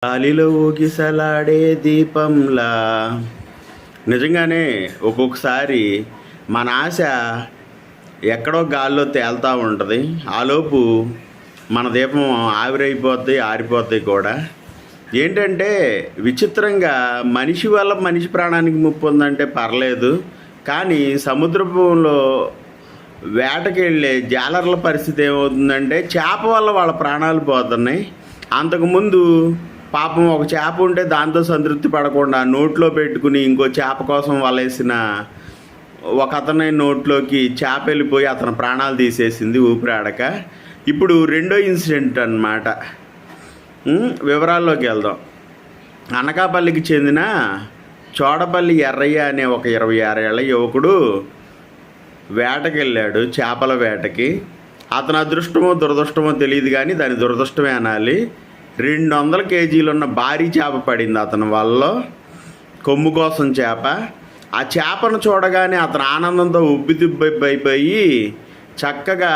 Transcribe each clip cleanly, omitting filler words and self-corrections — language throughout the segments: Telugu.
గాలిలో ఊగిసలాడే దీపంలా. నిజంగానే ఒక్కొక్కసారి మన ఆశ ఎక్కడో గాల్లో తేలుతూ ఉంటుంది. ఆలోపు మన దీపం ఆవిరైపోద్ది, ఆరిపోద్ది కూడా. ఏంటంటే విచిత్రంగా మనిషి వల్ల మనిషి ప్రాణానికి ముప్పు ఉందంటే పర్లేదు, కానీ సముద్రంలో వేటకి వెళ్ళే జాలర్ల పరిస్థితి ఏమవుతుందంటే చేప వల్ల వాళ్ళ ప్రాణాలు పోతున్నాయి. అంతకుముందు పాపం ఒక చేప ఉంటే దాంతో సంతృప్తి పడకుండా నోట్లో పెట్టుకుని ఇంకో చేప కోసం వలేసిన ఒక అతని నోట్లోకి చేప వెళ్ళిపోయి అతని ప్రాణాలు తీసేసింది ఊపిరాడక. ఇప్పుడు రెండో ఇన్సిడెంట్ అన్నమాట. వివరాల్లోకి వెళ్దాం. అనకాపల్లికి చెందిన చోడపల్లి ఎర్రయ్య అనే ఒక 26 ఏళ్ల యువకుడు వేటకి వెళ్ళాడు, చేపల వేటకి. అతని అదృష్టమో దురదృష్టమో తెలియదు, కానీ దాని దురదృష్టమే అనాలి. 200 కేజీలు ఉన్న భారీ చేప పడింది అతని వల్ల, కొమ్ము కోసం చేప. ఆ చేపను చూడగానే అతను ఆనందంతో ఉబ్బితిబ్బైపోయి చక్కగా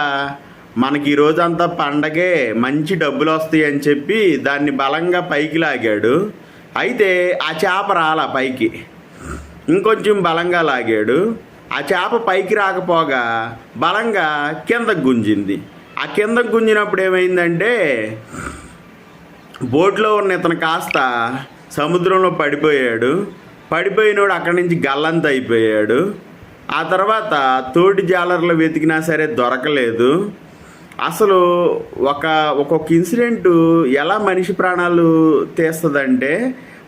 మనకి ఈ రోజంతా పండగే, మంచి డబ్బులు వస్తాయి అని చెప్పి దాన్ని బలంగా పైకి లాగాడు. అయితే ఆ చేప రాలా పైకి, ఇంకొంచెం బలంగా లాగాడు. ఆ చేప పైకి రాకపోగా బలంగా కిందకు గుంజింది. ఆ కిందకు గుంజినప్పుడు ఏమైందంటే బోట్లో ఉన్న ఇతను కాస్త సముద్రంలో పడిపోయాడు. పడిపోయినోడు అక్కడి నుంచి గల్లంత అయిపోయాడు. ఆ తర్వాత తోటి జాలర్లు వెతికినా సరే దొరకలేదు. అసలు ఒక్కొక్క ఇన్సిడెంటు ఎలా మనిషి ప్రాణాలు తీస్తుందంటే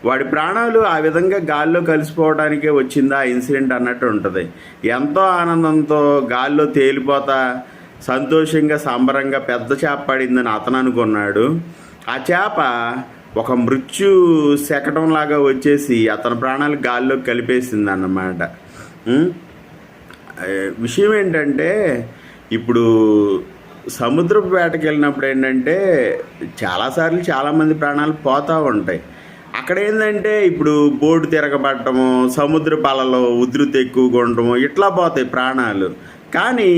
వాడి ప్రాణాలు ఆ విధంగా గాల్లో కలిసిపోవడానికే వచ్చిందా ఆ ఇన్సిడెంట్ అన్నట్టు ఉంటుంది. ఎంతో ఆనందంతో గాల్లో తేలిపోతా సంతోషంగా సంబరంగా పెద్ద చేప పడిందని అతను అనుకున్నాడు. ఆ చేప ఒక మృత్యు శకటంలాగా వచ్చేసి అతని ప్రాణాలు గాల్లోకి కలిపేసింది అన్నమాట. విషయం ఏంటంటే ఇప్పుడు సముద్రపు వేటకి వెళ్ళినప్పుడు ఏంటంటే చాలాసార్లు చాలామంది ప్రాణాలు పోతూ ఉంటాయి. అక్కడ ఏంటంటే ఇప్పుడు బోటు తిరగబడటము, సముద్ర పాలలో ఉధృతి ఎక్కువగా ఉండటము, ఇట్లా పోతాయి ప్రాణాలు. కానీ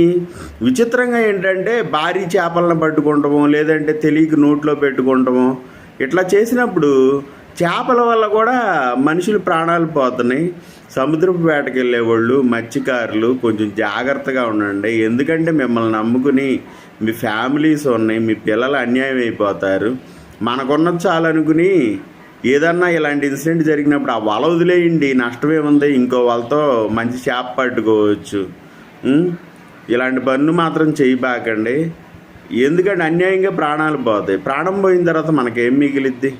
విచిత్రంగా ఏంటంటే భారీ చేపలను పట్టుకుంటాము, లేదంటే తెలియక నోట్లో పెట్టుకుంటాము, ఇట్లా చేసినప్పుడు చేపల వల్ల కూడా మనుషులు ప్రాణాలు పోతున్నాయి. సముద్రపు వేటకి వెళ్ళేవాళ్ళు, మత్స్యకారులు కొంచెం జాగ్రత్తగా ఉండండి. ఎందుకంటే మిమ్మల్ని నమ్ముకుని మీ ఫ్యామిలీస్ ఉన్నాయి, మీ పిల్లలు అన్యాయం అయిపోతారు. మనకున్నది చాలనుకుని ఏదన్నా ఇలాంటి ఇన్సిడెంట్ జరిగినప్పుడు ఆ వల వదిలేయండి, నష్టమేముంది, ఇంకో వాళ్ళతో మంచి చేప పట్టుకోవచ్చు. ఇలాంటి పనులు మాత్రం చేయబాకండి. ఎందుకంటే అన్యాయంగా ప్రాణాలు పోతాయి. ప్రాణం పోయిన తర్వాత మనకేం మిగిలిద్ది?